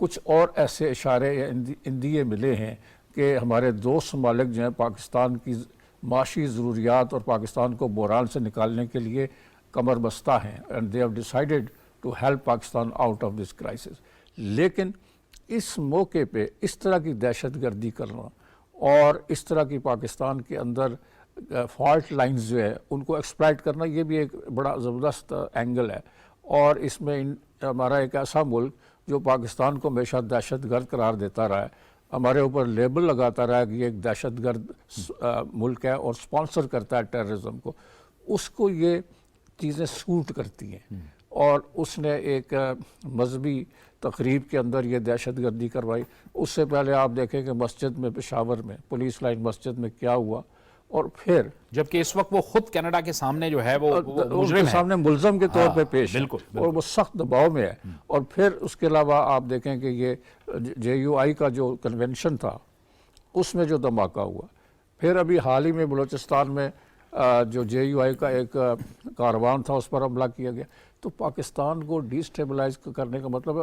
کچھ اور ایسے اشارے یا اندیے ملے ہیں کہ ہمارے دوست ممالک جو ہیں پاکستان کی معاشی ضروریات اور پاکستان کو بحران سے نکالنے کے لیے کمر بستہ ہیں and they have decided to help Pakistan out of this crisis. لیکن اس موقع پہ اس طرح کی دہشت گردی کرنا اور اس طرح کی پاکستان کے اندر فالٹ لائنز جو ہے ان کو ایکسپلائٹ کرنا، یہ بھی ایک بڑا زبردست اینگل ہے. اور اس میں ہمارا ایک ایسا ملک جو پاکستان کو ہمیشہ دہشت گرد قرار دیتا رہا ہے، ہمارے اوپر لیبل لگاتا رہا ہے کہ یہ ایک دہشت گرد ملک ہے اور سپانسر کرتا ہے ٹیررزم کو، اس کو یہ چیزیں سوٹ کرتی ہیں. اور اس نے ایک مذہبی تقریب کے اندر یہ دہشت گردی کروائی. اس سے پہلے آپ دیکھیں کہ مسجد میں پشاور میں پولیس لائن مسجد میں کیا ہوا، اور پھر جبکہ اس وقت وہ خود کینیڈا کے سامنے جو ہے وہ اس کے سامنے ملزم کے طور پہ پیش ہے اور وہ سخت دباؤ میں ہے. اور پھر اس کے علاوہ آپ دیکھیں کہ یہ JUI کا جو کنونشن تھا اس میں جو دھماکہ ہوا، پھر ابھی حال ہی میں بلوچستان میں جو JUI کا ایک کاروان تھا اس پر حملہ کیا گیا. تو پاکستان کو ڈی اسٹیبلائز کرنے کا مطلب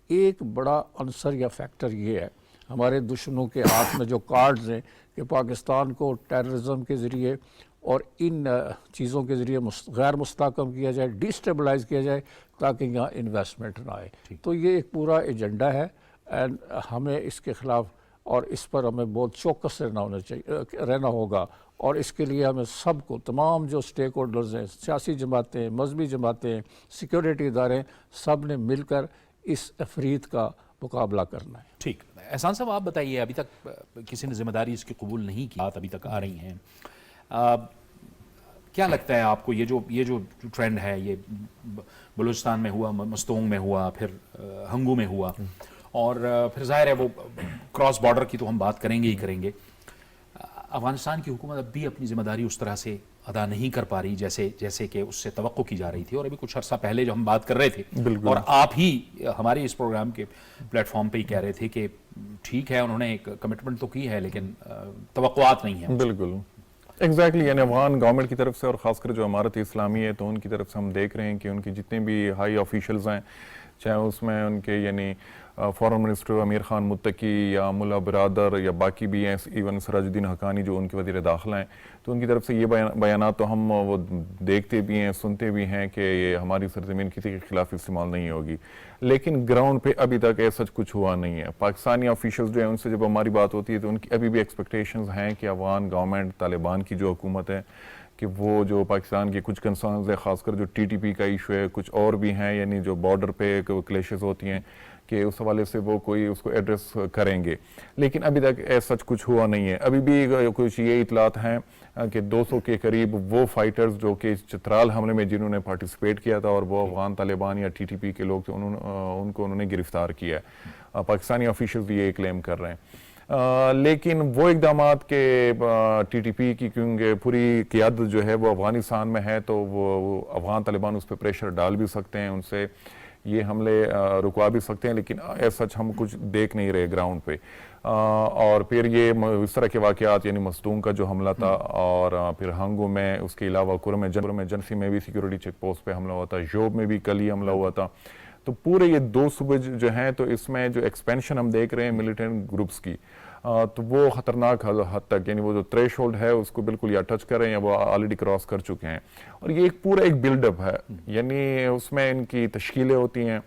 ایک بڑا عنصر یا فیکٹر یہ ہے ہمارے دشمنوں کے ہاتھ میں جو کارڈز ہیں کہ پاکستان کو ٹیررزم کے ذریعے اور ان چیزوں کے ذریعے غیر مستحکم کیا جائے، ڈی اسٹیبلائز کیا جائے تاکہ یہاں انویسٹمنٹ نہ آئے. تو یہ ایک پورا ایجنڈا ہے اینڈ ہمیں اس کے خلاف اور اس پر ہمیں بہت چوکس رہنا ہوگا. اور اس کے لیے ہمیں سب کو، تمام جو سٹیک ہولڈرز ہیں، سیاسی جماعتیں، مذہبی جماعتیں، سیکیورٹی ادارے، سب نے مل کر اس عفریت کا مقابلہ کرنا ہے. ٹھیک. احسان صاحب آپ بتائیے، ابھی تک کسی نے ذمہ داری اس کی قبول نہیں کی، بات ابھی تک آ رہی ہیں، کیا لگتا ہے آپ کو یہ جو ٹرینڈ ہے، یہ بلوچستان میں ہوا، مستونگ میں ہوا، پھر ہنگو میں ہوا، اور پھر ظاہر ہے وہ کراس بارڈر کی تو ہم بات کریں گے ہی کریں گے. افغانستان کی حکومت اب بھی اپنی ذمہ داری اس طرح سے ادا نہیں کر پا رہی جیسے کہ اس سے توقع کی جا رہی تھی. اور ابھی کچھ عرصہ پہلے جو ہم بات کر رہے تھے اور آپ ہی ہمارے اس پروگرام کے پلیٹ فارم پہ ہی کہہ رہے تھے کہ ٹھیک ہے انہوں نے ایک کمٹمنٹ تو کی ہے لیکن توقعات نہیں ہیں. بالکل ایگزیکٹلی، یعنی افغان گورنمنٹ کی طرف سے اور خاص کر جو امارت اسلامی ہے تو ان کی طرف سے ہم دیکھ رہے ہیں کہ ان کی جتنے بھی ہائی آفیشلز ہیں، چاہے اس میں ان کے یعنی فارن منسٹر امیر خان متقی یا ملا برادر یا باقی بھی ہیں، ایون سراج الدین حقانی جو ان کے وزیر داخلہ ہیں، تو ان کی طرف سے یہ بیانات تو ہم وہ دیکھتے بھی ہیں، سنتے بھی ہیں کہ یہ ہماری سرزمین کسی کے خلاف استعمال نہیں ہوگی. لیکن گراؤنڈ پہ ابھی تک ایسا کچھ ہوا نہیں ہے. پاکستانی آفیشلز جو ہیں ان سے جب ہماری بات ہوتی ہے تو ان کی ابھی بھی ایکسپیکٹیشنز ہیں کہ افغان گورنمنٹ، طالبان کی جو حکومت ہے، کہ وہ جو پاکستان کے کچھ کنسرنز ہے، خاص کر جو TTP کا ایشو ہے، کچھ اور بھی ہیں، یعنی جو بارڈر پہ کلیشز ہوتی ہیں، کہ اس حوالے سے وہ کوئی اس کو ایڈریس کریں گے. لیکن ابھی تک ایسا کچھ ہوا نہیں ہے. ابھی بھی کچھ یہ اطلاعات ہیں کہ 200 کے قریب وہ فائٹرز جو کہ چترال حملے میں جنہوں نے پارٹیسپیٹ کیا تھا اور وہ افغان طالبان یا TTP کے لوگ تھے، ان کو انہوں نے گرفتار کیا ہے. پاکستانی آفیشلز بھی یہ کلیم کر رہے ہیں. لیکن وہ اقدامات کہ TTP کی کیونکہ پوری قیادت جو ہے وہ افغانستان میں ہے تو وہ افغان طالبان اس پہ پریشر ڈال بھی سکتے ہیں، ان سے یہ حملے رکوا بھی سکتے ہیں، لیکن ایسا ہم کچھ دیکھ نہیں رہے گراؤنڈ پہ. اور پھر یہ اس طرح کے واقعات یعنی مستونگ کا جو حملہ تھا اور پھر ہنگو میں، اس کے علاوہ کرم جنسی میں بھی سیکیورٹی چیک پوسٹ پہ حملہ ہوا تھا، جوب میں بھی کل ہی حملہ ہوا تھا. تو پورے یہ 2 صوبے جو ہیں تو اس میں جو ایکسپینشن ہم دیکھ رہے ہیں ملیٹنٹ گروپس کی، تو وہ خطرناک حد تک یعنی وہ جو تھریش ہولڈ ہے اس کو بالکل یا ٹچ کر رہے ہیں یا وہ آلریڈی کراس کر چکے ہیں. اور یہ ایک پورا ایک بلڈ اپ ہے، یعنی اس میں ان کی تشکیلیں ہوتی ہیں.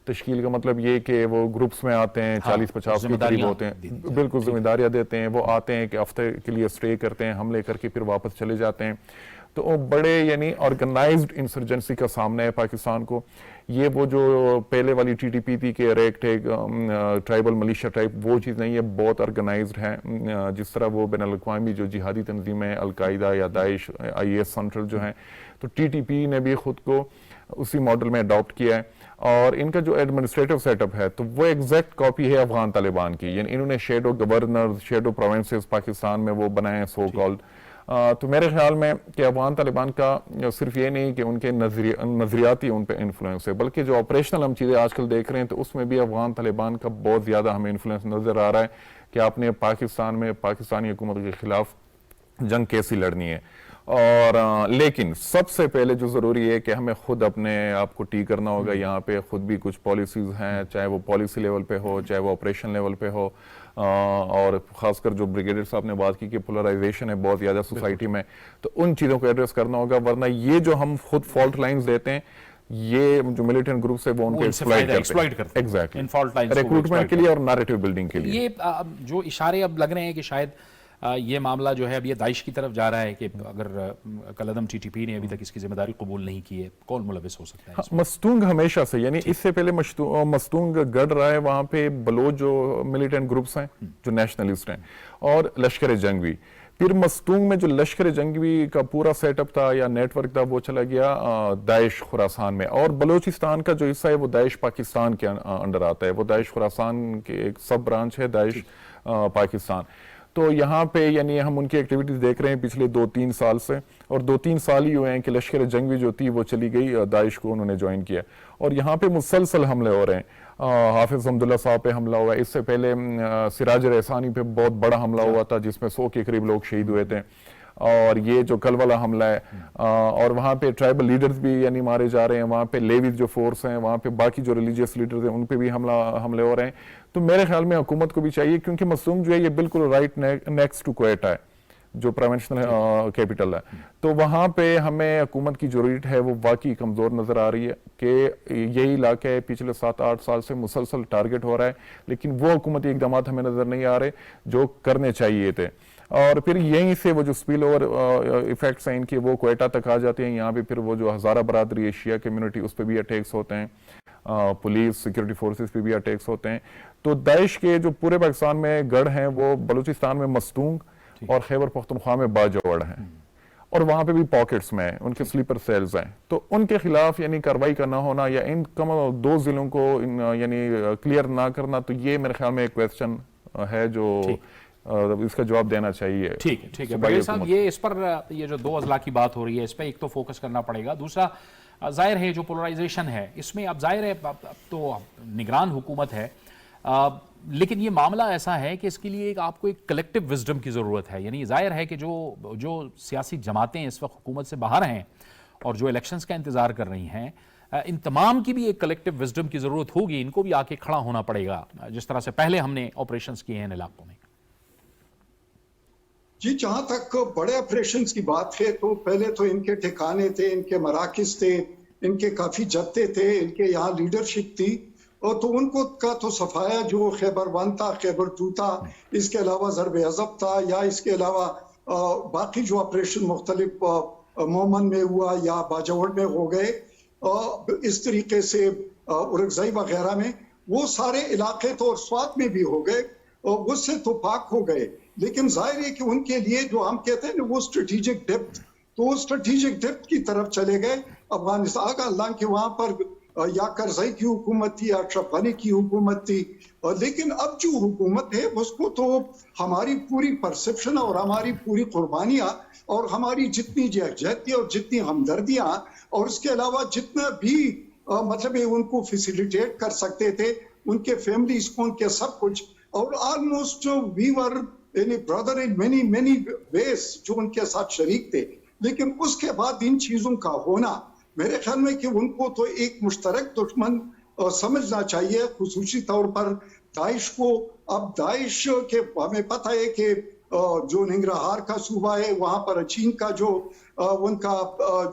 تشکیل کا مطلب یہ کہ وہ گروپس میں آتے ہیں، 40-50 کے قریب ہوتے ہیں، بالکل ذمہ داریاں دیتے ہیں. وہ آتے ہیں کہ ہفتے کے لیے اسٹے کرتے ہیں، حملے کر کے پھر واپس چلے جاتے ہیں. تو وہ بڑے یعنی آرگنائزڈ انسرجنسی کا سامنا ہے پاکستان کو. یہ وہ جو پہلے والی TTP تھی کہ ریکٹ ایک ٹرائبل ملیشیا ٹائپ، وہ چیز نہیں ہے، بہت آرگنائزڈ ہے. جس طرح وہ بین الاقوامی جو جہادی تنظیمیں القاعدہ یا داعش، IS سنٹرل جو ہیں، تو TTP نے بھی خود کو اسی ماڈل میں اڈاپٹ کیا ہے. اور ان کا جو ایڈمنسٹریٹو سیٹ اپ ہے تو وہ ایگزیکٹ کاپی ہے افغان طالبان کی، یعنی انہوں نے shadow governor, shadow provinces Pakistan میں وہ بنائے ہیں سو کالڈ. تو میرے خیال میں کہ افغان طالبان کا صرف یہ نہیں کہ ان کے نظریاتی ان پہ انفلوئنس ہے، بلکہ جو آپریشنل ہم چیزیں آج کل دیکھ رہے ہیں تو اس میں بھی افغان طالبان کا بہت زیادہ ہمیں انفلوئنس نظر آ رہا ہے کہ آپ نے پاکستان میں پاکستانی حکومت کے خلاف جنگ کیسی لڑنی ہے. اور لیکن سب سے پہلے جو ضروری ہے کہ ہمیں خود اپنے آپ کو ٹی کرنا ہوگا. یہاں پہ خود بھی کچھ پالیسیز ہیں, چاہے وہ پالیسی لیول پہ ہو, چاہے وہ آپریشن لیول پہ ہو, اور خاص کر جو بریگیڈیئر صاحب نے بات کی کہ پولرائزیشن ہے بہت زیادہ سوسائٹی میں, تو ان چیزوں کو ایڈریس کرنا ہوگا. ورنہ یہ جو ہم خود فالٹ لائنز دیتے ہیں, یہ جو ملیٹنٹ گروپس ہے وہ ان کو ایکسپلائٹ کرتے ہیں ایگزیکٹلی ریکروٹمنٹ کے لیے اور نیریٹو بلڈنگ کے لیے. یہ جو اشارے اب لگ رہے ہیں کہ شاید یہ معاملہ جو ہے اب یہ داعش کی طرف جا رہا ہے کہ اگر کالعدم ٹی ٹی پی نے ابھی تک اس کی ذمہ داری قبول نہیں کی ہے, کون ملوث ہو سکتا ہے؟ مستونگ ہمیشہ سے, یعنی اس سے پہلے مستونگ گڑ رہا ہے, وہاں پہ بلوچ جو ملیٹنٹ گروپس ہیں جو نیشنلسٹ ہیں, اور لشکر جنگوی. پھر مستونگ میں جو لشکر جنگوی کا پورا سیٹ اپ تھا یا نیٹ ورک تھا وہ چلا گیا داعش خراسان میں, اور بلوچستان کا جو حصہ ہے وہ داعش پاکستان کے انڈر آتا ہے. وہ داعش خراسان کے ایک سب برانچ ہے داعش پاکستان. تو یہاں پہ یعنی ہم ان کی ایکٹیویٹیز دیکھ رہے ہیں پچھلے 2-3 سال سے, اور 2-3 سال ہی ہوئے ہیں کہ لشکر جنگوی جو تھی وہ چلی گئی, داعش کو انہوں نے جوائن کیا, اور یہاں پہ مسلسل حملے ہو رہے ہیں. حافظ حمداللہ صاحب پہ حملہ ہوا ہے, اس سے پہلے سراج رحسانی پہ بہت بڑا حملہ ہوا تھا جس میں 100 کے قریب لوگ شہید ہوئے تھے. اور یہ جو کل والا حملہ ہے, اور وہاں پہ ٹرائبل لیڈرز بھی یعنی مارے جا رہے ہیں, وہاں پہ لیویز جو فورس ہیں, وہاں پہ باقی جو ریلیجیس لیڈرز ہیں ان پہ بھی حملے ہو رہے ہیں. تو میرے خیال میں حکومت کو بھی چاہیے, کیونکہ مستونگ جو ہے یہ بالکل رائٹ نیکسٹ ٹو کوئٹہ ہے جو پروونشنل کیپٹل ہے, تو وہاں پہ ہمیں حکومت کی جو ریٹ ہے وہ واقعی کمزور نظر آ رہی ہے کہ یہی علاقہ ہے پچھلے 7-8 سال سے مسلسل ٹارگٹ ہو رہا ہے, لیکن وہ حکومتی اقدامات ہمیں نظر نہیں آ رہے جو کرنے چاہیے تھے. اور پھر یہیں سے وہ جو سپیل اوور ایفیکٹس ہیں ان کے وہ کوئٹہ تک آ جاتے ہیں. یہاں پہ پھر وہ جو ہزارہ برادری ہے شیعہ کمیونٹی, اس پہ بھی اٹیکس ہوتے ہیں, پولیس سیکیورٹی فورسز پہ بھی اٹیکس ہوتے ہیں. تو داعش کے جو پورے پاکستان میں گڑھ ہیں وہ بلوچستان میں مستونگ اور خیبر پختونخوا میں باجوڑ ہیں, اور وہاں پہ بھی پاکٹس میں ان کے سلیپر سیلز ہیں. تو ان کے خلاف یعنی کارروائی کا نہ ہونا یا ان کم 2 ضلعوں کو یعنی کلیئر نہ کرنا, تو یہ میرے خیال میں ایک کویسچن ہے جو اس کا جواب دینا چاہیے. ٹھیک ہے بغیر صاحب, یہ اس پر یہ جو 2 اضلاع کی بات ہو رہی ہے اس پہ ایک تو فوکس کرنا پڑے گا. دوسرا ظاہر ہے جو پولرائزیشن ہے اس میں اب ظاہر ہے تو نگران حکومت ہے, لیکن یہ معاملہ ایسا ہے کہ اس کے لیے آپ کو ایک کلیکٹیو وزڈم کی ضرورت ہے. یعنی ظاہر ہے کہ جو سیاسی جماعتیں اس وقت حکومت سے باہر ہیں اور جو الیکشنز کا انتظار کر رہی ہیں, ان تمام کی بھی ایک کلیکٹیو وزڈم کی ضرورت ہوگی. ان کو بھی آ کے کھڑا ہونا پڑے گا جس طرح سے پہلے ہم نے آپریشنز کیے ہیں ان علاقوں میں. جی, جہاں تک بڑے آپریشنز کی بات ہے تو پہلے تو ان کے ٹھکانے تھے, ان کے مراکز تھے, ان کے کافی جتے تھے, ان کے یہاں لیڈرشپ تھی, اور تو ان کو کا تو صفایا جو خیبر 1 تھا, خیبر 2 تھا, اس کے علاوہ ضرب عضب تھا, یا اس کے علاوہ باقی جو آپریشن مختلف مومن میں ہوا یا باجوڑ میں ہو گئے, اس طریقے سے ارکزئی وغیرہ میں, وہ سارے علاقے تو اور سوات میں بھی ہو گئے, اور اس سے تو پاک ہو گئے. لیکن ظاہر ہے کہ ان کے لیے جو ہم کہتے ہیں وہ اسٹریٹیجک ڈیپتھ, تو وہ اسٹریٹیجک ڈیپتھ کی طرف چلے گئے. افغانستان کا اللہ کہ وہاں پر یا کرزئی کی حکومت تھی یا اشرف غنی کی حکومت تھی, لیکن اب جو حکومت ہے اس کو تو ہماری پوری پرسپشن اور ہماری پوری قربانیاں اور ہماری جتنی جہتی اور جتنی ہمدردیاں اور اس کے علاوہ جتنا بھی مطلب ان کو فیسیلیٹیٹ کر سکتے تھے, ان کے فیملیز کو, ان کے سب کچھ, اور آلموسٹ وی ور یعنی برادر ان مینی ویز جو ان کے ساتھ شریک تھے. لیکن اس کے بعد ان چیزوں کا ہونا میرے خیال میں کہ ان کو تو ایک مشترک دشمن سمجھنا چاہیے, خصوصی طور پر داعش کو. اب داعش کے ہمیں پتہ ہے کہ جو ننگرہار کا صوبہ ہے وہاں پر اچین کا جو ان کا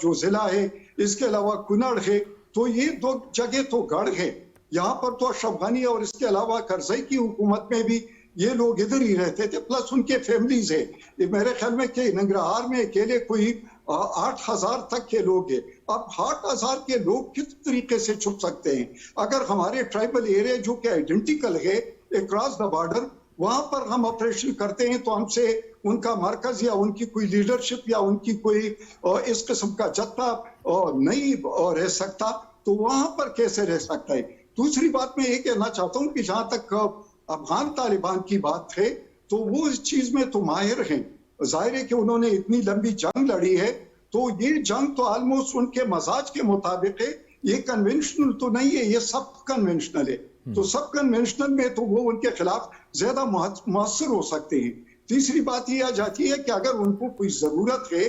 جو ضلع ہے, اس کے علاوہ کنڑ ہے, تو یہ 2 جگہ تو گڑھ ہے. یہاں پر تو اشرف غنی اور اس کے علاوہ کرزئی کی حکومت میں بھی یہ لوگ ادھر ہی رہتے تھے, پلس ان کے فیملیز ہیں. میرے خیال میں کہ ننگرہار میں اکیلے کوئی 8,000 تک کے لوگ ہیں. اب 8,000 کے لوگ کس طریقے سے چھپ سکتے ہیں؟ اگر ہمارے ٹرائبل ایریا جو کہ آئیڈینٹیکل ہے اکراس دا بارڈر, وہاں پر ہم آپریشن کرتے ہیں تو ہم سے ان کا مرکز یا ان کی کوئی لیڈرشپ یا ان کی کوئی اس قسم کا جتھا نہیں رہ سکتا, تو وہاں پر کیسے رہ سکتا ہے؟ دوسری بات میں یہ کہنا چاہتا ہوں کہ جہاں تک افغان طالبان کی بات ہے تو وہ اس چیز میں تو ماہر ہیں. ظاہر ہے کہ انہوں نے اتنی لمبی جنگ لڑی ہے, تو یہ جنگ تو آلموسٹ ان کے مزاج کے مطابق ہے. یہ کنونشنل تو نہیں ہے, یہ سب کنونشنل ہے. تو سب کنونشنل میں تو وہ ان کے خلاف زیادہ مؤثر ہو سکتے ہیں. تیسری بات یہ آ جاتی ہے کہ اگر ان کو کوئی ضرورت ہے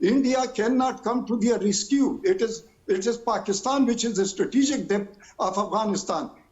India cannot come to their rescue. It is Pakistan which is the strategic depth of Afghanistan.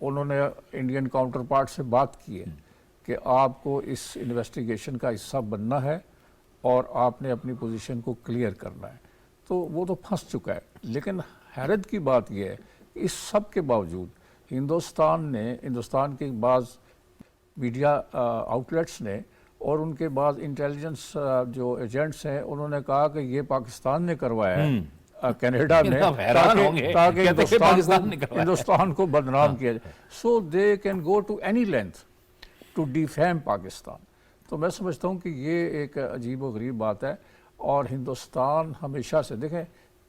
انہوں نے انڈین کاؤنٹر پارٹ سے بات کی ہے کہ آپ کو اس انویسٹیگیشن کا حصہ بننا ہے اور آپ نے اپنی پوزیشن کو کلیئر کرنا ہے، تو وہ تو پھنس چکا ہے۔ لیکن حیرت کی بات یہ ہے کہ اس سب کے باوجود ہندوستان کے بعض میڈیا آؤٹلیٹس نے اور ان کے بعض انٹیلیجنس جو ایجنٹس ہیں انہوں نے کہا کہ یہ پاکستان نے کروایا ہے کینیڈا میں، تاکہ ہندوستان کو بدنام کیا جائے، so they can go to any length to defame Pakistan. تو میں سمجھتا ہوں کہ یہ ایک عجیب و غریب بات ہے، اور ہندوستان ہمیشہ سے دیکھیں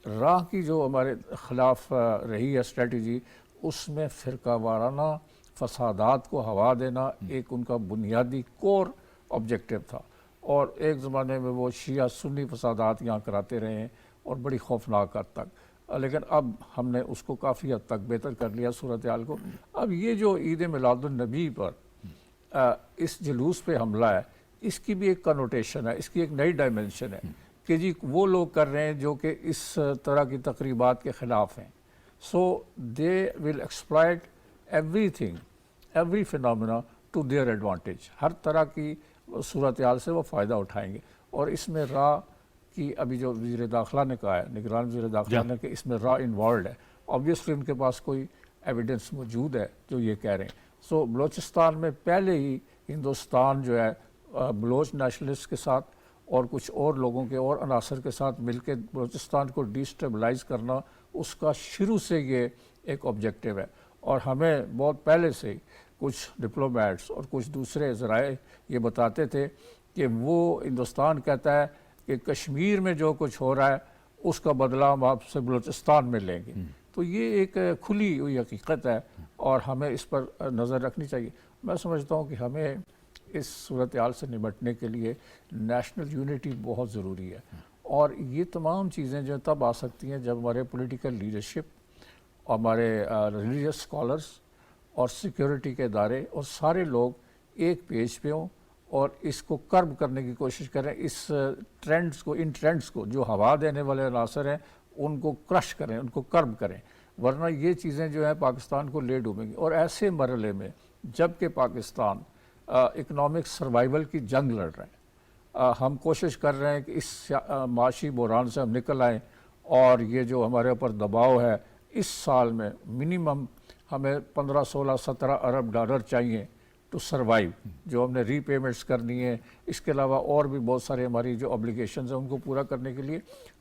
راہ کی جو ہمارے خلاف رہی ہے اسٹریٹجی، اس میں فرقہ وارانہ فسادات کو ہوا دینا ایک ان کا بنیادی کور آبجیکٹو تھا، اور ایک زمانے میں وہ شیعہ سنی فسادات یہاں کراتے رہے ہیں اور بڑی خوفناک حد تک، لیکن اب ہم نے اس کو کافی حد تک بہتر کر لیا صورتحال کو۔ اب یہ جو عید میلاد النبی پر اس جلوس پہ حملہ ہے، اس کی بھی ایک کنوٹیشن ہے، اس کی ایک نئی ڈائمنشن ہے کہ جی وہ لوگ کر رہے ہیں جو کہ اس طرح کی تقریبات کے خلاف ہیں، so they will exploit everything, every phenomena to their advantage, ہر طرح کی صورتحال سے وہ فائدہ اٹھائیں گے۔ اور اس میں را کی ابھی جو وزیر داخلہ نے کہا ہے، نگران وزیر داخلہ نے، کہ اس میں را انوالوڈ ہے، آبویسلی ان کے پاس کوئی ایویڈنس موجود ہے جو یہ کہہ رہے ہیں۔ سو بلوچستان میں پہلے ہی ہندوستان جو ہے بلوچ نیشنلسٹ کے ساتھ اور کچھ اور لوگوں کے اور عناصر کے ساتھ مل کے بلوچستان کو ڈیسٹیبلائز کرنا، اس کا شروع سے یہ ایک آبجیکٹو ہے، اور ہمیں بہت پہلے سے کچھ ڈپلومیٹس اور کچھ دوسرے ذرائع یہ بتاتے تھے کہ وہ ہندوستان کہتا ہے کہ کشمیر میں جو کچھ ہو رہا ہے اس کا بدلہ ہم آپ سے بلوچستان میں لیں گے۔ تو یہ ایک کھلی ہوئی حقیقت ہے اور ہمیں اس پر نظر رکھنی چاہیے۔ میں سمجھتا ہوں کہ ہمیں اس صورتحال سے نمٹنے کے لیے نیشنل یونٹی بہت ضروری ہے، اور یہ تمام چیزیں جو تب آ سکتی ہیں جب ہمارے پولیٹیکل لیڈرشپ، ہمارے ریلیجیس اسکالرس اور سیکیورٹی کے ادارے اور سارے لوگ ایک پیج پہ ہوں اور اس کو کرب کرنے کی کوشش کریں، ان ٹرینڈز کو جو ہوا دینے والے عناصر ہیں ان کو کرش کریں، ان کو کرب کریں، ورنہ یہ چیزیں جو ہیں پاکستان کو لے ڈوبیں گی۔ اور ایسے مرحلے میں جب کہ پاکستان اکنامک سروائیول کی جنگ لڑ رہے ہیں، ہم کوشش کر رہے ہیں کہ اس معاشی بحران سے ہم نکل آئیں، اور یہ جو ہمارے اوپر دباؤ ہے، اس سال میں منیمم ہمیں 15 16 17 ارب ڈالر چاہیے ٹو سروائیو، جو ہم نے ری پیمنٹس کرنی ہے، اس کے علاوہ اور بھی بہت سارے ہماری جو ابلیگیشنز ہیں ان کو پورا کرنے کے لیے۔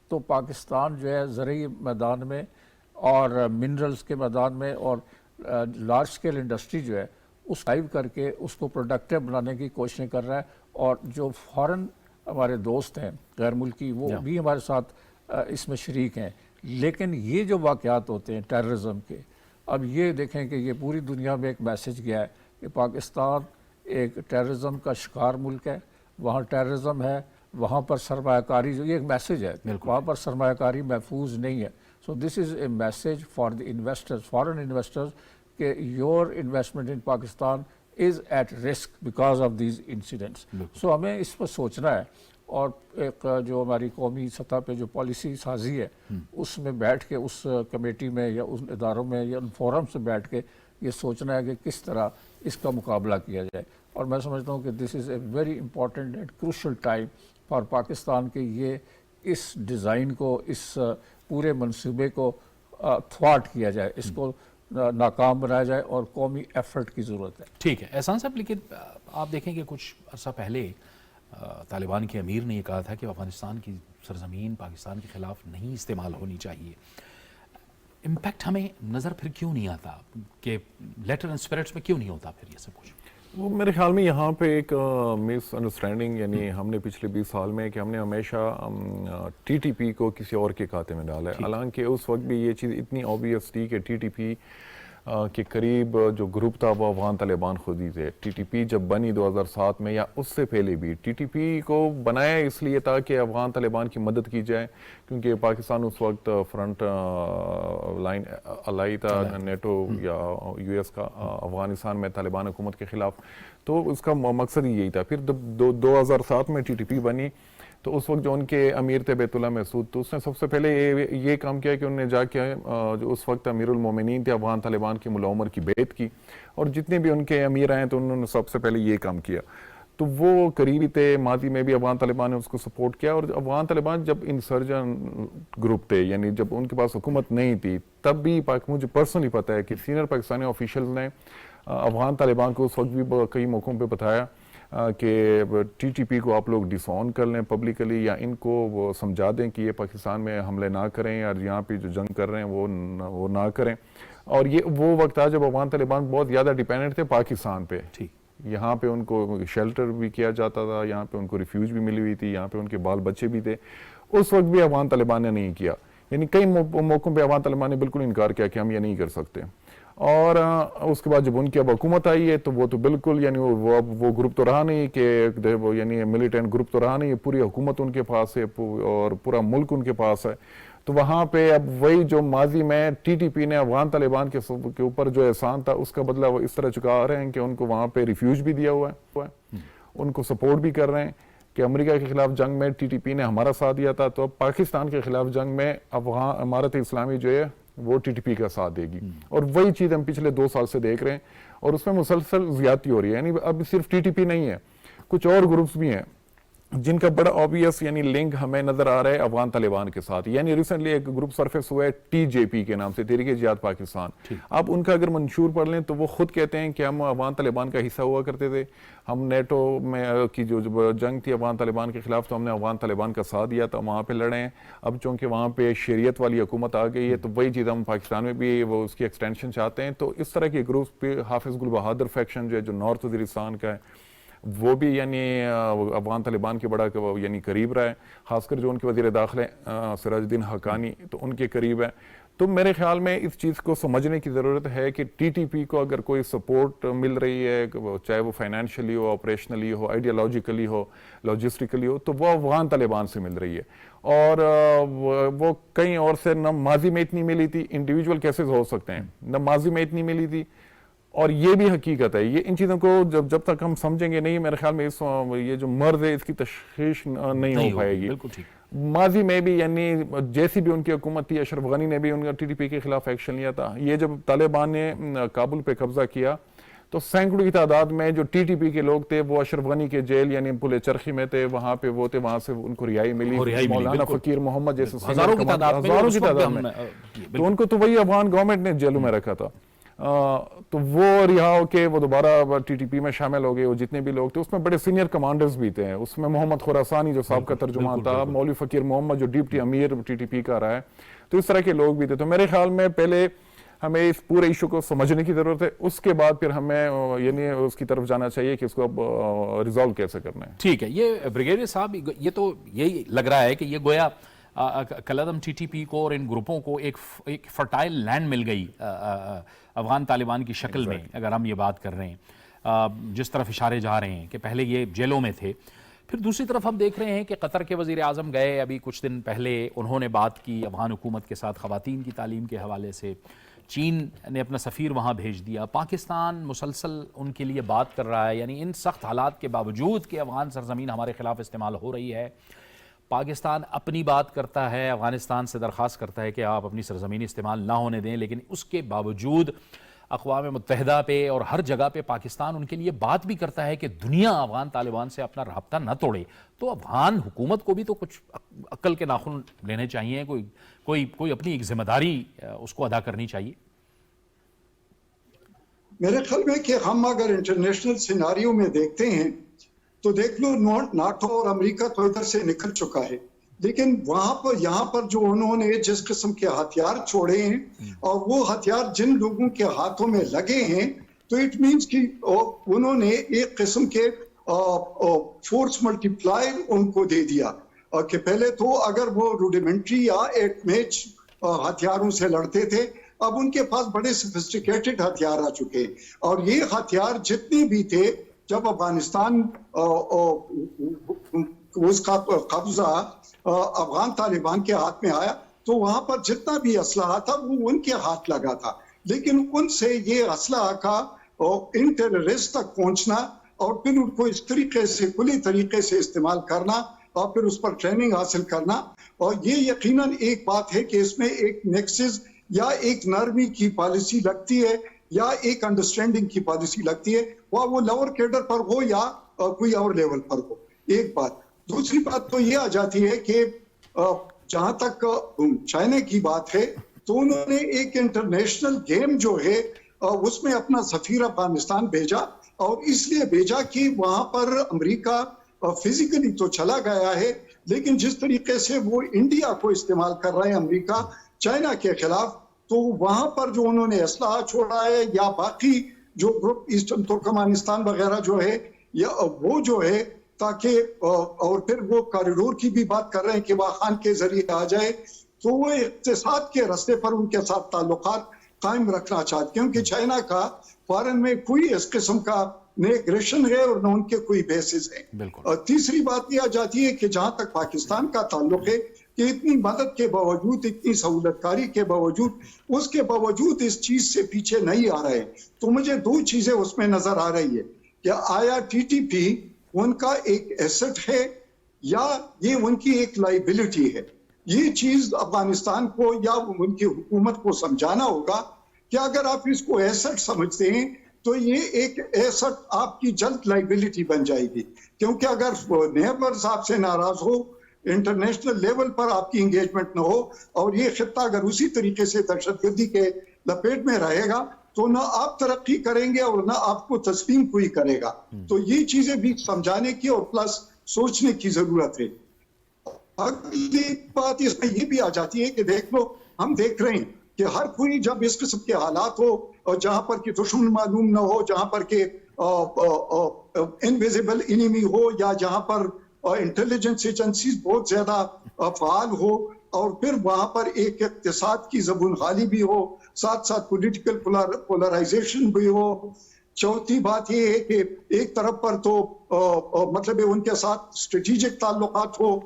تو پاکستان جو ہے زرعی میدان میں اور منرلز کے میدان میں اور لارج اسکیل انڈسٹری جو ہے اس ڈائیو کر کے اس کو پروڈکٹیو بنانے کی کوششیں کر رہا ہے، اور جو فارن ہمارے دوست ہیں غیر ملکی وہ بھی ہمارے ساتھ اس میں شریک ہیں۔ لیکن یہ جو واقعات ہوتے ہیں ٹیررزم کے، اب یہ دیکھیں کہ یہ پوری دنیا میں ایک میسج گیا ہے کہ پاکستان ایک ٹیررزم کا شکار ملک ہے، وہاں ٹیررزم ہے، وہاں پر سرمایہ کاری، جو یہ ایک میسج ہے، وہاں پر سرمایہ کاری محفوظ نہیں ہے۔ So this is a message for the investors, foreign investors, کہ your investment in Pakistan is at risk because of these incidents. So ہمیں اس پر سوچنا ہے، اور ایک جو ہماری قومی سطح پہ جو پالیسی سازی ہے اس میں بیٹھ کے، اس کمیٹی میں یا ان اداروں میں یا ان فورم سے بیٹھ کے یہ سوچنا ہے کہ کس طرح اس کا مقابلہ کیا جائے۔ اور میں سمجھتا ہوں کہ this is a very important and crucial time for Pakistan کہ یہ اس ڈیزائن کو، اس پورے منصوبے کو تھوارٹ کیا جائے، اس کو ناکام بنایا جائے، اور قومی ایفرٹ کی ضرورت ہے۔ ٹھیک ہے احسان صاحب، لیکن آپ دیکھیں کہ کچھ عرصہ پہلے طالبان کے امیر نے یہ کہا تھا کہ افغانستان کی سرزمین پاکستان کے خلاف نہیں استعمال ہونی چاہیے۔ امپیکٹ ہمیں نظر پھر کیوں نہیں آتا کہ لیٹر اینڈ اسپرٹس میں کیوں نہیں ہوتا پھر یہ سب کچھ؟ وہ میرے خیال میں یہاں پہ ایک مس انڈرسٹینڈنگ، یعنی ہم نے پچھلے 20 سال میں کہ ہم نے ہمیشہ ٹی ٹی پی کو کسی اور کے کھاتے میں ڈالا ہے، حالانکہ اس وقت بھی یہ چیز اتنی آبویس تھی کہ ٹی ٹی پی کے قریب جو گروپ تھا وہ افغان طالبان خود ہی تھے۔ ٹی ٹی پی جب بنی 2007 میں یا اس سے پہلے بھی، ٹی ٹی پی کو بنایا اس لیے تھا کہ افغان طالبان کی مدد کی جائے، کیونکہ پاکستان اس وقت فرنٹ لائن الائی تھا نیٹو یا یو ایس کا افغانستان میں طالبان حکومت کے خلاف، تو اس کا مقصد ہی یہی تھا۔ پھر 2007 میں ٹی ٹی پی بنی تو اس وقت جو ان کے امیر تھے بیت اللہ مسعود، تو اس نے سب سے پہلے یہ کام کیا کہ انہوں نے جا کے جو اس وقت امیر المومنین تھے افغان طالبان کے ملا عمر کی بیعت کی، اور جتنے بھی ان کے امیر آئے تو انہوں نے سب سے پہلے یہ کام کیا. تو وہ قریبی تھے، ماضی میں بھی افغان طالبان نے اس کو سپورٹ کیا. اور افغان طالبان جب انسرجن گروپ تھے، یعنی جب ان کے پاس حکومت نہیں تھی، تب بھی مجھے پرسنلی پتہ ہے کہ سینئر پاکستانی آفیشلز نے افغان طالبان کو اس وقت بھی کئی موقعوں پہ بتایا کہ ٹی ٹی پی کو آپ لوگ ڈس آن کر لیں پبلکلی، یا ان کو وہ سمجھا دیں کہ یہ پاکستان میں حملے نہ کریں، اور یہاں پہ جو جنگ کر رہے ہیں وہ نہ کریں. اور یہ وہ وقت تھا جب افغان طالبان بہت زیادہ ڈیپینڈنٹ تھے پاکستان پہ. یہاں پہ ان کو شیلٹر بھی کیا جاتا تھا، یہاں پہ ان کو ریفیوج بھی ملی ہوئی تھی، یہاں پہ ان کے بال بچے بھی تھے. اس وقت بھی افغان طالبان نے نہیں کیا، یعنی کئی موقعوں پہ افغان طالبان نے بالکل انکار کیا کہ ہم یہ نہیں کر سکتے. اور اس کے بعد جب ان کی اب حکومت آئی ہے تو وہ تو بالکل یعنی وہ گروپ تو رہا نہیں کہ یعنی ملیٹنٹ گروپ تو رہا نہیں، پوری حکومت ان کے پاس ہے اور پورا ملک ان کے پاس ہے. تو وہاں پہ اب وہی جو ماضی میں ٹی ٹی پی نے افغان طالبان کے اوپر جو احسان تھا اس کا بدلہ وہ اس طرح چکا رہے ہیں کہ ان کو وہاں پہ ریفیوج بھی دیا ہوا ہے، ان کو سپورٹ بھی کر رہے ہیں کہ امریکہ کے خلاف جنگ میں ٹی ٹی پی نے ہمارا ساتھ دیا تھا، تو اب پاکستان کے خلاف جنگ میں افغان امارت اسلامی جو ہے وہ ٹی ٹی پی کا ساتھ دے گی. اور وہی چیز ہم پچھلے 2 سال سے دیکھ رہے ہیں، اور اس میں مسلسل زیادتی ہو رہی ہے. یعنی اب صرف ٹی ٹی پی نہیں ہے، کچھ اور گروپس بھی ہیں جن کا بڑا آبویس یعنی لنک ہمیں نظر آ رہا ہے افغان طالبان کے ساتھ. یعنی ریسنٹلی ایک گروپ سرفیس ہوا ہے ٹی جے پی کے نام سے، تحریک جہاد پاکستان. آپ ان کا اگر منشور پڑھ لیں تو وہ خود کہتے ہیں کہ ہم افغان طالبان کا حصہ ہوا کرتے تھے، ہم نیٹو میں کی جو جنگ تھی افغان طالبان کے خلاف تو ہم نے افغان طالبان کا ساتھ دیا تھا، وہاں پہ لڑے ہیں. اب چونکہ وہاں پہ شریعت والی حکومت آ گئی ہے تو وہی چیز ہم پاکستان میں بھی وہ اس کی ایکسٹینشن چاہتے ہیں. تو اس طرح کے گروپس پہ حافظ گل بہادر فیکشن جو ہے جو نارتھ وزیرستان کا ہے وہ بھی یعنی افغان طالبان کے بڑا یعنی قریب رہا ہے، خاص کر جو ان کے وزیر داخلہ سراج الدین حقانی تو ان کے قریب ہے. تو میرے خیال میں اس چیز کو سمجھنے کی ضرورت ہے کہ ٹی ٹی پی کو اگر کوئی سپورٹ مل رہی ہے، چاہے وہ فائنینشلی ہو، آپریشنلی ہو، آئیڈیالوجیکلی ہو، لاجسٹیکلی ہو، تو وہ افغان طالبان سے مل رہی ہے. اور وہ کہیں اور سے نہ ماضی میں اتنی ملی تھی، انڈیویجول کیسز ہو سکتے ہیں، نہ ماضی میں اتنی ملی تھی. اور یہ بھی حقیقت ہے، یہ ان چیزوں کو جب تک ہم سمجھیں گے نہیں، میرے خیال میں یہ جو مرض ہے اس کی تشخیص نہیں ہو پائے گی. ماضی میں بھی یعنی جیسی بھی ان کی حکومت تھی، اشرف غنی نے بھی ان کا ٹی ٹی پی کے خلاف ایکشن لیا تھا. یہ جب طالبان نے کابل پہ قبضہ کیا تو سینکڑوں کی تعداد میں جو ٹی ٹی پی کے لوگ تھے وہ اشرف غنی کے جیل یعنی پل چرخی میں تھے، وہاں پہ وہ تھے، وہاں سے ان کو رہائی ملی. مولانا فقیر محمد جیسے ہزاروں کی تعداد میں، تو ان کو تو وہی افغان گورنمنٹ نے جیلوں میں رکھا تھا. تو وہ رہا ہو کے وہ دوبارہ ٹی ٹی پی میں شامل ہو گئے. وہ جتنے بھی لوگ تھے اس میں بڑے سینئر کمانڈرز بھی تھے، اس میں محمد خراسانی جو سابقہ ترجمان تھا، مولوی فقیر محمد جو ڈپٹی امیر ٹی ٹی پی کا رہا ہے. تو اس طرح کے لوگ بھی تھے. تو میرے خیال میں پہلے ہمیں اس پورے ایشو کو سمجھنے کی ضرورت ہے، اس کے بعد پھر ہمیں یعنی اس کی طرف جانا چاہیے کہ اس کو اب ریزالو کیسے کرنا ہے. ٹھیک ہے. یہ بریگیڈیئر صاحب یہ تو یہی لگ رہا ہے کہ یہ گویا کلعدم ٹی ٹی پی کو اور ان گروپوں کو ایک فرٹائل لینڈ مل گئی افغان طالبان کی شکل میں، اگر ہم یہ بات کر رہے ہیں جس طرف اشارے جا رہے ہیں کہ پہلے یہ جیلوں میں تھے. پھر دوسری طرف ہم دیکھ رہے ہیں کہ قطر کے وزیر اعظم گئے ابھی کچھ دن پہلے، انہوں نے بات کی افغان حکومت کے ساتھ خواتین کی تعلیم کے حوالے سے. چین نے اپنا سفیر وہاں بھیج دیا. پاکستان مسلسل ان کے لیے بات کر رہا ہے. یعنی ان سخت حالات کے باوجود کہ افغان سرزمین ہمارے خلاف استعمال ہو رہی ہے، پاکستان اپنی بات کرتا ہے، افغانستان سے درخواست کرتا ہے کہ آپ اپنی سرزمین استعمال نہ ہونے دیں، لیکن اس کے باوجود اقوام متحدہ پہ اور ہر جگہ پہ پاکستان ان کے لیے بات بھی کرتا ہے کہ دنیا افغان طالبان سے اپنا رابطہ نہ توڑے. تو افغان حکومت کو بھی تو کچھ عقل کے ناخن لینے چاہیے، کوئی اپنی ایک ذمہ داری اس کو ادا کرنی چاہیے. میرے خیال میں کہ ہم اگر انٹرنیشنل سیناریو میں دیکھتے ہیں تو دیکھ لو ناٹو اور امریکہ تو ادھر سے نکل چکا ہے، لیکن وہاں پر یہاں پر جو انہوں نے جس قسم کے ہتھیار چھوڑے ہیں اور وہ ہتھیار جن لوگوں کے ہاتھوں میں لگے ہیں تو اٹ مینس کہ انہوں نے ایک قسم کے فورس ملٹی پلائر ان کو دے دیا کہ پہلے تو اگر وہ روڈیمنٹری یا ایٹ میچ ہتھیاروں سے لڑتے تھے، اب ان کے پاس بڑے سفسٹیکیٹڈ ہتھیار آ چکے. اور یہ ہتھیار جتنے بھی تھے جب افغانستان اس کا قبضہ افغان طالبان کے ہاتھ میں آیا تو وہاں پر جتنا بھی اسلحہ تھا وہ ان کے ہاتھ لگا تھا، لیکن ان سے یہ اسلحہ کا ان ٹیررسٹ تک پہنچنا اور پھر ان کو اس طریقے سے کھلی طریقے سے استعمال کرنا، اور پھر اس پر ٹریننگ حاصل کرنا. اور یہ یقیناً ایک بات ہے کہ اس میں ایک نیکسس یا ایک نرمی کی پالیسی لگتی ہے یا ایک انڈرسٹینڈنگ کی پالیسی لگتی ہے, وہ لوور کیڈر پر ہو یا کوئی اور لیول پر ہو. ایک بات. دوسری بات تو یہ آ جاتی ہے کہ جہاں تک چائنا کی بات ہے تو انہوں نے ایک انٹرنیشنل گیم جو ہے اس میں اپنا سفیر افغانستان بھیجا, اور اس لیے بھیجا کہ وہاں پر امریکہ فزیکلی تو چلا گیا ہے, لیکن جس طریقے سے وہ انڈیا کو استعمال کر رہے ہیں امریکہ چائنا کے خلاف, تو وہاں پر جو انہوں نے اسلحہ چھوڑا ہے یا باقی جو گروپ ایسٹرن ترکمانستان وغیرہ جو ہے یا وہ جو ہے, تاکہ اور پھر وہ کاریڈور کی بھی بات کر رہے ہیں کہ وہ خان کے ذریعے آ جائے, تو وہ اقتصاد کے راستے پر ان کے ساتھ تعلقات قائم رکھنا چاہتے, کیونکہ چائنا کا فارن میں کوئی اس قسم کا نہ ایگریشن ہے اور نہ ان کے کوئی بیسز ہیں. تیسری بات یہ آ جاتی ہے کہ جہاں تک پاکستان کا تعلق ہے کہ اتنی مدد کے باوجود, اتنی سہولت کاری کے باوجود, اس کے باوجود اس چیز سے پیچھے نہیں آ رہے. تو مجھے دو چیزیں اس میں نظر آ رہی ہے کہ آیا ٹی ٹی پی ان کا ایک ایسٹ ہے یا یہ ان کی ایک لائبلٹی ہے. یہ چیز افغانستان کو یا ان کی حکومت کو سمجھانا ہوگا کہ اگر آپ اس کو ایسٹ سمجھتے ہیں تو یہ ایک ایسٹ آپ کی جلد لائبلٹی بن جائے گی, کیونکہ اگر نیبرز آپ سے ناراض ہو, انٹرنیشنل لیول پر آپ کی انگیجمنٹ نہ ہو, اور یہ خطہ اگر اسی طریقے سے دہشت گردی کے لپیٹ میں رہے گا تو نہ آپ ترقی کریں گے اور نہ آپ کو تسلیم کوئی کرے گا. تو یہ چیزیں بھی سمجھانے کی اور پلس سوچنے کی ضرورت ہے. اگلی بات اس میں یہ بھی آ جاتی ہے کہ دیکھ لو, ہم دیکھ رہے ہیں کہ ہر کوئی جب اس قسم کے حالات ہو اور جہاں پر کہ دشمن معلوم نہ ہو, جہاں پر کہ انویزیبل انیمی ہو, یا جہاں پر انٹیلیجنس ایجنسیز بہت زیادہ فعال ہو, اور پھر وہاں پر ایک اقتصاد کی زبون خالی بھی ہو, ساتھ ساتھ پولیٹیکل پولرائزیشن بھی ہو. چوتھی بات یہ ہے کہ ایک طرف پر تو مطلب ان کے ساتھ اسٹریٹجک تعلقات ہو,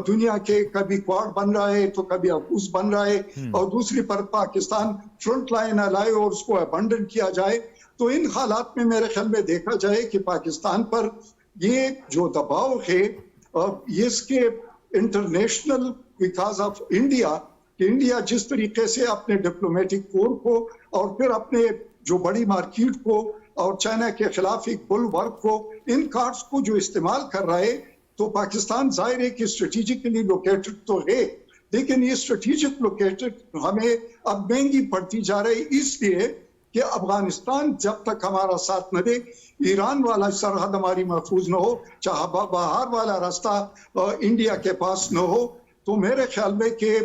دنیا کے کبھی کوارڈ بن رہا ہے تو کبھی افوز بن رہا ہے, اور دوسری پر پاکستان فرنٹ لائن لائے اور اس کو ابنڈن کیا جائے. تو ان حالات میں میرے خیال میں دیکھا جائے کہ پاکستان پر یہ جو دباؤ ہے اس کے انٹرنیشنل بیکاز آف انڈیا, کہ انڈیا جس طریقے سے اپنے ڈپلومیٹک کور کو اور پھر اپنے جو بڑی مارکیٹ کو اور چائنا کے خلاف ایک بل ورک کو, ان کارڈز کو جو استعمال کر رہا ہے, تو پاکستان ظاہر ہے کہ اسٹریٹجیکلی لوکیٹڈ تو ہے, لیکن یہ اسٹریٹجک لوکیٹڈ ہمیں اب مہنگی پڑتی جا رہی, اس لیے کہ افغانستان جب تک ہمارا ساتھ نہ دے, ایران والا سرحد ہماری محفوظ نہ ہو, چاہے باہر والا راستہ انڈیا کے پاس نہ ہو, تو میرے خیال میں کہ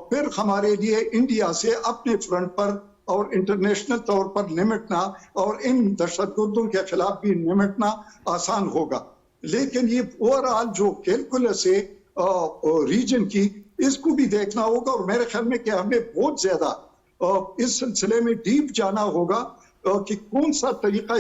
پھر ہمارے لیے انڈیا سے اپنے فرنٹ پر اور انٹرنیشنل طور پر نمٹنا اور ان دہشت گردوں کے خلاف بھی نمٹنا آسان ہوگا. لیکن یہ اوورآل جو کیلکولس ہے ریجن کی, اس کو بھی دیکھنا ہوگا, اور میرے خیال میں کہ ہمیں بہت زیادہ اس سلسلے میں ڈیپ جانا ہوگا کہ کون سا طریقہ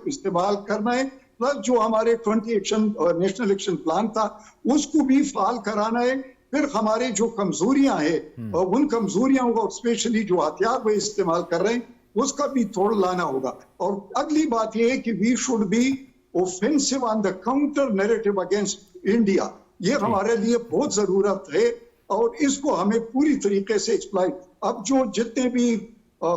استعمال کرنا ہے. پلس جو ہمارے 20 ایکشن نیشنل ایکشن پلان تھا اس کو بھی فعال کرانا ہے. پھر ہمارے جو کمزوریاں ہیں ان کمزوریاں کو اسپیشلی جو ہتھیار وہ استعمال کر رہے ہیں اس کا بھی توڑ لانا ہوگا. اور اگلی بات یہ ہے کہ we should be offensive on the counter narrative against India. یہ ہمارے لیے بہت ضرورت ہے اور اس کو ہمیں پوری طریقے سے ایکسپلائٹ. اب جو جتنے بھی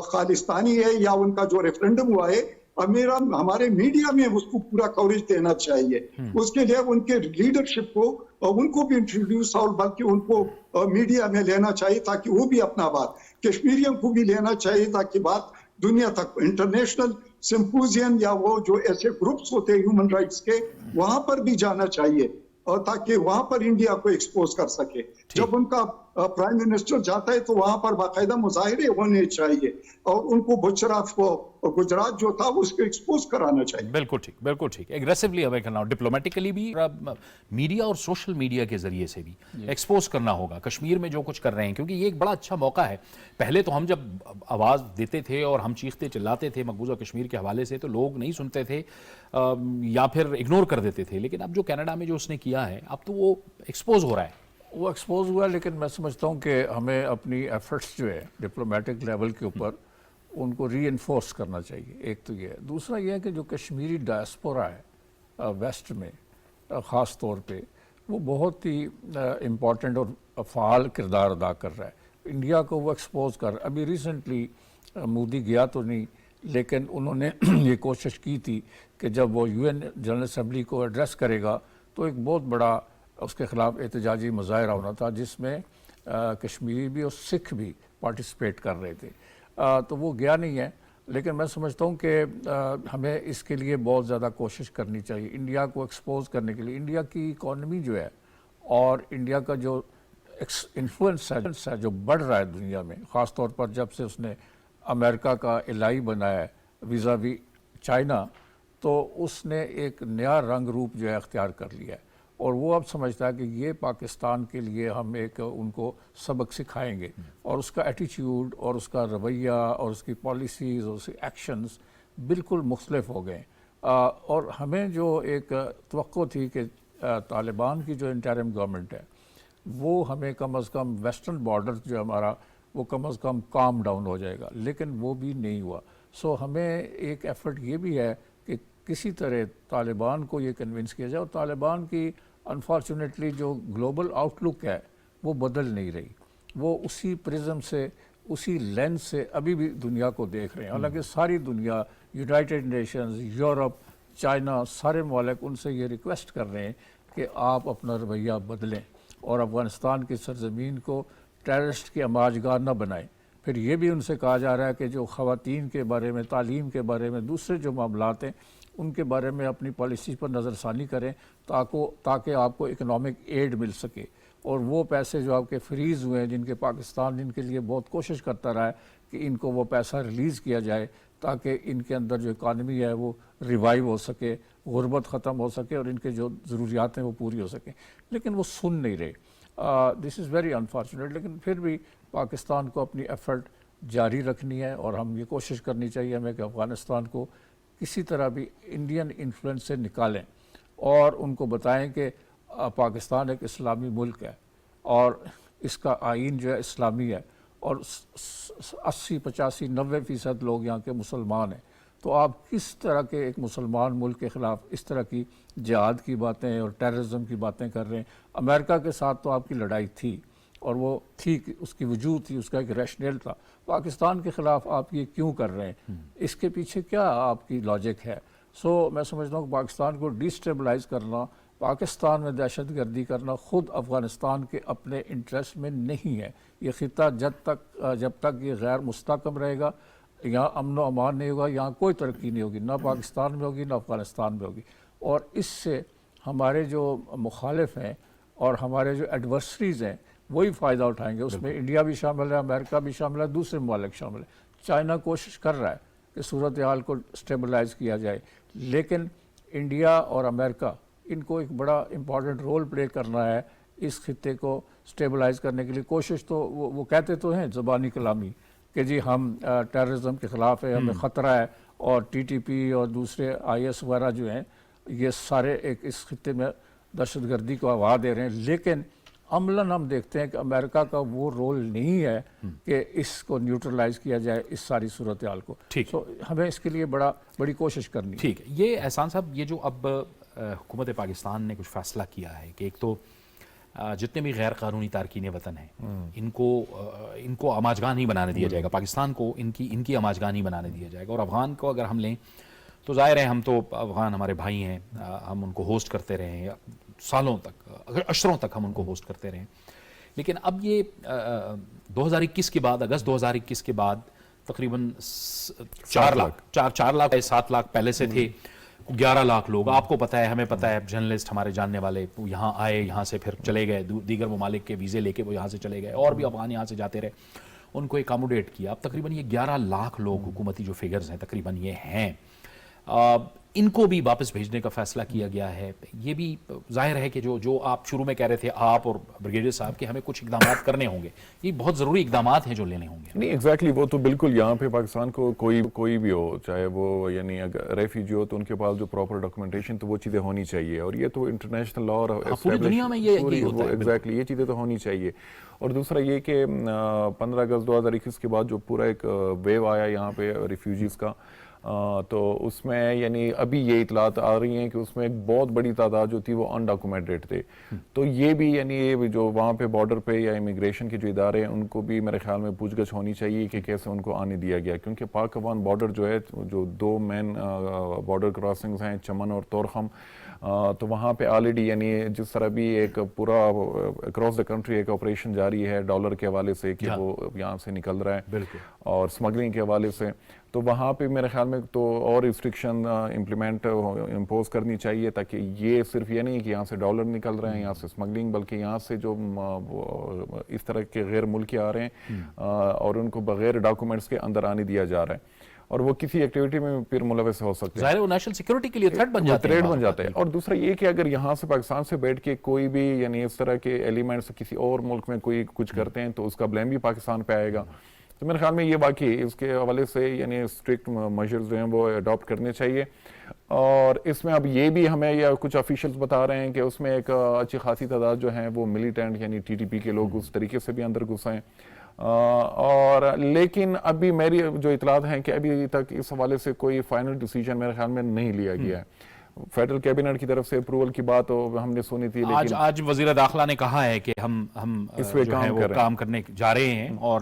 خالستانی ہے یا ان کا جو ریفرنڈم ہوا ہے, ہمارے میڈیا میں اس کو پورا کوریج دینا چاہیے. اس کے لیے ان کے لیڈرشپ کو ان کو بھی انٹروڈیوس اور بلکہ ان کو میڈیا میں لینا چاہیے تاکہ وہ بھی اپنا بات, کشمیریوں کو بھی لینا چاہیے تاکہ بات دنیا تک, انٹرنیشنل سمپوزین یا وہ جو ایسے گروپس ہوتے ہیں ہیومن رائٹس کے, وہاں پر بھی جانا چاہیے اور تاکہ وہاں پر انڈیا کو ایکسپوز کر سکے. جب ان کا پرائم منسٹر جاتا ہے تو وہاں پر باقاعدہ مظاہرے ہونے چاہیے اور ان کو گجرات جو تھا اس کو ایکسپوز کرانا چاہیے. بالکل ٹھیک, بالکل ٹھیک. ایگریسولی ہمیں کرنا, ڈپلومیٹیکلی بھی, میڈیا اور سوشل میڈیا کے ذریعے سے بھی ایکسپوز کرنا ہوگا کشمیر میں جو کچھ کر رہے ہیں, کیونکہ یہ ایک بڑا اچھا موقع ہے. پہلے تو ہم جب آواز دیتے تھے اور ہم چیختے چلاتے تھے مقبوضہ کشمیر کے حوالے سے تو لوگ نہیں سنتے تھے یا پھر اگنور کر دیتے تھے, لیکن اب جو کینیڈا میں جو اس نے کیا ہے اب تو وہ ایکسپوز ہو رہا ہے. وہ ایکسپوز ہوا ہے, لیکن میں سمجھتا ہوں کہ ہمیں اپنی ایفرٹس جو ہے ڈپلومیٹک لیول کے اوپر ان کو ری انفورس کرنا چاہیے. ایک تو یہ ہے. دوسرا یہ ہے کہ جو کشمیری ڈائسپورا ہے ویسٹ میں خاص طور پہ, وہ بہت ہی امپورٹنٹ اور فعال کردار ادا کر رہا ہے، انڈیا کو وہ ایکسپوز کر رہا ہے۔ ابھی ریسنٹلی مودی گیا تو نہیں، لیکن انہوں نے یہ کوشش کی تھی کہ جب وہ UN جنرل اسمبلی کو ایڈریس کرے گا تو ایک بہت بڑا اس کے خلاف احتجاجی مظاہرہ ہونا تھا، جس میں کشمیری بھی اور سکھ بھی پارٹیسپیٹ کر رہے تھے، تو وہ گیا نہیں ہے۔ لیکن میں سمجھتا ہوں کہ ہمیں اس کے لیے بہت زیادہ کوشش کرنی چاہیے انڈیا کو ایکسپوز کرنے کے لیے۔ انڈیا کی اکانومی جو ہے اور انڈیا کا جو انفلوئنس ہے جو بڑھ رہا ہے دنیا میں، خاص طور پر جب سے اس نے امریکہ کا الائی بنایا ہے ویزاوی چائنا، تو اس نے ایک نیا رنگ روپ جو ہے اختیار کر لیا ہے، اور وہ اب سمجھتا ہے کہ یہ پاکستان کے لیے ہم ایک ان کو سبق سکھائیں گے، اور اس کا ایٹیچیوڈ اور اس کا رویہ اور اس کی پالیسیز اور اس کی ایکشنز بالکل مختلف ہو گئے ہیں۔ اور ہمیں جو ایک توقع تھی کہ طالبان کی جو انٹرم گورنمنٹ ہے وہ ہمیں کم از کم ویسٹرن بارڈر جو ہمارا وہ کم از کم کام ڈاؤن ہو جائے گا، لیکن وہ بھی نہیں ہوا۔ سو ہمیں ایک ایفرٹ یہ بھی ہے کہ کسی طرح طالبان کو یہ کنونس کیا جائے، اور طالبان کی انفارچونیٹلی جو گلوبل آؤٹ لک ہے وہ بدل نہیں رہی، وہ اسی پرزم سے اسی لینس سے ابھی بھی دنیا کو دیکھ رہے ہیں، حالانکہ ساری دنیا، یونائٹڈ نیشنز، یورپ، چائنا، سارے ممالک ان سے یہ ریکویسٹ کر رہے ہیں کہ آپ اپنا رویہ بدلیں اور افغانستان کی سرزمین کو ٹیررسٹ کی اماجگاہ نہ بنائیں۔ پھر یہ بھی ان سے کہا جا رہا ہے کہ جو خواتین کے بارے میں، تعلیم کے بارے میں، دوسرے جو معاملات ہیں ان کے بارے میں اپنی پالیسی پر نظر ثانی کریں تاکہ آپ کو اکنامک ایڈ مل سکے، اور وہ پیسے جو آپ کے فریز ہوئے ہیں جن کے پاکستان جن کے لیے بہت کوشش کرتا رہا ہے کہ ان کو وہ پیسہ ریلیز کیا جائے تاکہ ان کے اندر جو اکانومی ہے وہ ریوائیو ہو سکے، غربت ختم ہو سکے اور ان کے جو ضروریات ہیں وہ پوری ہو سکیں، لیکن وہ سن نہیں رہے۔ دس از ویری انفارچونیٹ، لیکن پھر بھی پاکستان کو اپنی ایفرٹ جاری رکھنی ہے، اور ہم یہ کوشش کرنی چاہیے ہمیں کہ افغانستان کو کسی طرح بھی انڈین انفلوئنس سے نکالیں اور ان کو بتائیں کہ پاکستان ایک اسلامی ملک ہے اور اس کا آئین جو ہے اسلامی ہے، اور 80، 85، 90% لوگ یہاں کے مسلمان ہیں، تو آپ کس طرح کے ایک مسلمان ملک کے خلاف اس طرح کی جہاد کی باتیں اور ٹیررزم کی باتیں کر رہے ہیں؟ امریکہ کے ساتھ تو آپ کی لڑائی تھی اور وہ تھی، اس کی وجود تھی، اس کا ایک ریشنل تھا، پاکستان کے خلاف آپ یہ کیوں کر رہے ہیں؟ اس کے پیچھے کیا آپ کی لاجک ہے؟ سو میں سمجھتا ہوں کہ پاکستان کو ڈیسٹیبلائز کرنا، پاکستان میں دہشت گردی کرنا خود افغانستان کے اپنے انٹرسٹ میں نہیں ہے۔ یہ خطہ جب تک یہ غیر مستحکم رہے گا، یہاں امن و امان نہیں ہوگا، یہاں کوئی ترقی نہیں ہوگی، نہ پاکستان میں ہوگی نہ افغانستان میں ہوگی، اور اس سے ہمارے جو مخالف ہیں اور ہمارے جو ایڈورسریز ہیں وہی فائدہ اٹھائیں گے۔ اس میں انڈیا بھی شامل ہے، امریکہ بھی شامل ہے، دوسرے ممالک شامل ہے۔ چائنا کوشش کر رہا ہے کہ صورتحال کو سٹیبلائز کیا جائے، لیکن انڈیا اور امریکہ ان کو ایک بڑا امپورٹنٹ رول پلے کرنا ہے اس خطے کو سٹیبلائز کرنے کے لیے۔ کوشش تو وہ کہتے تو ہیں زبانی کلامی کہ جی ہم ٹیررزم کے خلاف ہے، ہمیں خطرہ ہے، اور TTP اور دوسرے IS وغیرہ جو ہیں یہ سارے ایک اس خطے میں دہشت گردی کو ہوا دے رہے ہیں، لیکن عملاً ہم دیکھتے ہیں کہ امریکہ کا وہ رول نہیں ہے کہ اس کو نیوٹرلائز کیا جائے اس ساری صورتحال کو۔ ٹھیک، ہمیں اس کے لیے بڑی کوشش کرنی ہے۔ ٹھیک ہے۔ یہ احسان صاحب، یہ جو اب حکومت پاکستان نے کچھ فیصلہ کیا ہے کہ ایک تو جتنے بھی غیر قانونی تارکین وطن ہیں ان کو اماجگاہ نہیں بنانے دیا جائے گا، پاکستان کو ان کی اماجگاہ نہیں بنانے دیا جائے گا، اور افغان کو اگر ہم لیں تو ظاہر ہے ہم تو افغان ہمارے بھائی ہیں، ہم ان کو ہوسٹ کرتے رہے ہیں سالوں تک، اگر عشروں تک ہم ان کو ہوسٹ کرتے رہے ہیں، لیکن اب یہ 2021 کے بعد، اگست 2021 کے بعد تقریباً 4 لاکھ 7 لاکھ پہلے سے تھے، 11 لاکھ لوگ، آپ کو پتہ ہے، ہمیں پتہ ہے، جرنلسٹ ہمارے جاننے والے یہاں آئے، یہاں سے پھر چلے گئے، دیگر ممالک کے ویزے لے کے وہ یہاں سے چلے گئے، اور بھی افغان یہاں سے جاتے رہے، ان کو اکاموڈیٹ کیا۔ اب تقریباً یہ 11 لاکھ لوگ، حکومتی جو فگرز ہیں تقریباً یہ ہیں، ان کو بھی واپس بھیجنے کا فیصلہ کیا گیا ہے۔ یہ بھی ظاہر ہے کہ جو آپ شروع میں کہہ رہے تھے آپ اور بریگیڈیئر صاحب کہ ہمیں کچھ اقدامات کرنے ہوں گے، یہ بہت ضروری اقدامات ہیں جو لینے ہوں گے۔ نہیں ایگزیکٹلی، وہ تو بالکل یہاں پہ پاکستان کو کوئی بھی ہو، چاہے وہ یعنی اگر ریفیوجی ہو تو ان کے پاس جو پراپر ڈاکومنٹیشن تو وہ چیزیں ہونی چاہیے، اور یہ تو انٹرنیشنل لا اور پوری دنیا میں یہ ہوتا ہے۔ ایگزیکٹلی یہ چیزیں تو ہونی چاہیے۔ اور دوسرا یہ کہ 15 اگست 2021 کے بعد جو پورا ایک ویو آیا یہاں پہ ریفیوجیز کا، تو اس میں یعنی ابھی یہ اطلاعات آ رہی ہیں کہ اس میں ایک بہت بڑی تعداد جو تھی وہ انڈاکومنٹڈ تھے. تو یہ بھی یعنی یہ جو وہاں پہ بارڈر پہ یا امیگریشن کے جو ادارے ہیں ان کو بھی میرے خیال میں پوچھ گچھ ہونی چاہیے کہ کیسے ان کو آنے دیا گیا, کیونکہ پاک افغان بارڈر جو ہے جو 2 مین بارڈر کراسنگز ہیں چمن اور طورخم, تو وہاں پہ آلریڈی یعنی جس طرح بھی ایک پورا اکراس دا کنٹری ایک آپریشن جاری ہے ڈالر کے حوالے سے کہ وہ یہاں سے نکل رہا ہے اور سمگلنگ کے حوالے سے, تو وہاں پہ میرے خیال میں تو اور ریسٹرکشن امپوز کرنی چاہیے تاکہ یہ صرف یہ نہیں کہ یہاں سے ڈالر نکل رہے ہیں یہاں سے سمگلنگ, بلکہ یہاں سے جو اس طرح کے غیر ملکی آ رہے ہیں اور ان کو بغیر ڈاکومنٹس کے اندر آنے دیا جا رہا ہے اور وہ کسی ایکٹیویٹی میں پھر ملوث ہو سکتے ہیں, ظاہر ہے وہ نیشنل سیکیورٹی کے لیے تھریٹ بن جاتا ہے. اور دوسرا یہ کہ اگر یہاں سے پاکستان سے بیٹھ کے کوئی بھی یعنی اس طرح کے ایلیمنٹس کسی اور ملک میں کوئی کچھ کرتے ہیں تو اس کا بلیم بھی پاکستان پہ آئے گا. تو میرے خیال میں یہ واقعی اس کے حوالے سے یعنی اسٹرکٹ میجرز جو ہیں وہ اڈاپٹ کرنے چاہیے. اور اس میں اب یہ بھی ہمیں یا کچھ آفیشلز بتا رہے ہیں کہ اس میں ایک اچھی خاصی تعداد جو ہیں وہ ملیٹنٹ یعنی ٹی ٹی پی کے لوگ اس طریقے سے بھی اندر گھسے ہیں. اور لیکن ابھی میری جو اطلاعات ہیں کہ ابھی تک اس حوالے سے کوئی فائنل ڈیسیجن میرے خیال میں نہیں لیا گیا ہے. فیڈرل کیبنٹ کی طرف سے اپروول کی بات ہم نے سنی تھی, لیکن آج وزیر داخلہ نے کہا ہے کہ ہم اس پہ کام کرنے جا رہے ہیں اور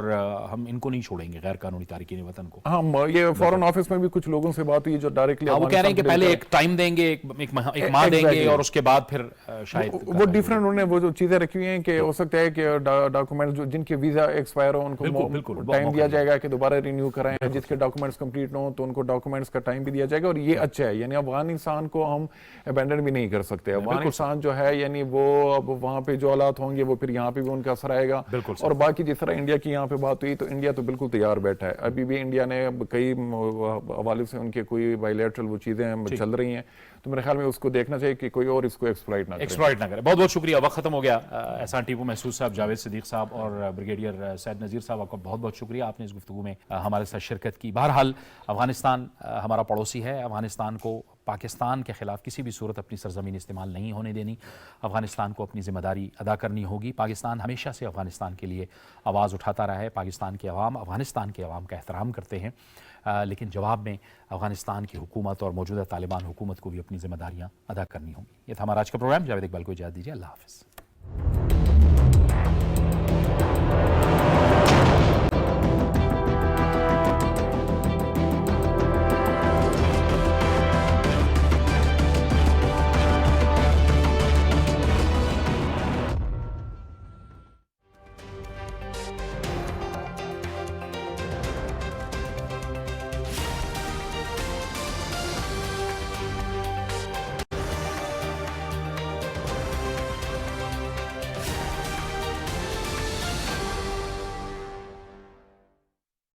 ہم ان کو نہیں چھوڑیں گے غیر قانونی تارکین وطن کو. ہاں یہ فورن آفس میں بھی کچھ لوگوں سے بات ہوئی جو ڈائریکٹلی وہ کہہ رہے ہیں کہ پہلے ایک ٹائم دیں گے, ایک ماہ دیں گے اور اس کے بعد پھر شاید وہ ڈیفرنٹ انہوں نے وہ جو چیزیں رکھی ہوئی ہیں کہ ہو سکتا ہے کہ ڈاکومنٹ جن کے ویزا ایکسپائر ہو ان کو ٹائم دیا جائے گا کہ دوبارہ رینیو کرائیں, جس کے ڈاکومنٹس کمپلیٹ نہ ہوں تو ان کو ڈاکومنٹس کا ٹائم بھی دیا جائے گا. اور یہ اچھا ہے, یعنی افغانستان کو ہم بھی نہیں کر سکتے. افغانستان جو ہے یعنی وہ اب وہاں پہ جو حالات ہوں گے وہ پھر یہاں پہ بھی ان کا اثر آئے گا. اور باقی جس طرح انڈیا کی یہاں پہ بات ہوئی تو انڈیا تو بالکل تیار بیٹھا ہے. ابھی بھی انڈیا نے کئی حوالے سے ان کے کوئی بائیلیٹرل وہ چیزیں چل رہی ہیں, تو میرے خیال میں اس کو دیکھنا چاہیے کہ کوئی اور اس کو ایکسپلائٹ نہ کرے. بہت بہت شکریہ, وقت ختم ہو گیا. احسان ٹیپو محسوس صاحب, جاوید صدیق صاحب اور بریگیڈیئر سید نذیر صاحب, آپ کا بہت بہت شکریہ, آپ نے اس گفتگو میں ہمارے ساتھ شرکت کی. بہرحال افغانستان ہمارا پڑوسی ہے, افغانستان کو پاکستان کے خلاف کسی بھی صورت اپنی سرزمین استعمال نہیں ہونے دینی. افغانستان کو اپنی ذمہ داری ادا کرنی ہوگی. پاکستان ہمیشہ سے افغانستان کے لیے آواز اٹھاتا رہا ہے. پاکستان کے عوام افغانستان کے عوام کا احترام کرتے ہیں, لیکن جواب میں افغانستان کی حکومت اور موجودہ طالبان حکومت کو بھی اپنی ذمہ داریاں ادا کرنی ہوں گی. یہ تھا ہمارا آج کا پروگرام. جاوید اقبال کو اجازت دیجیے. اللہ حافظ.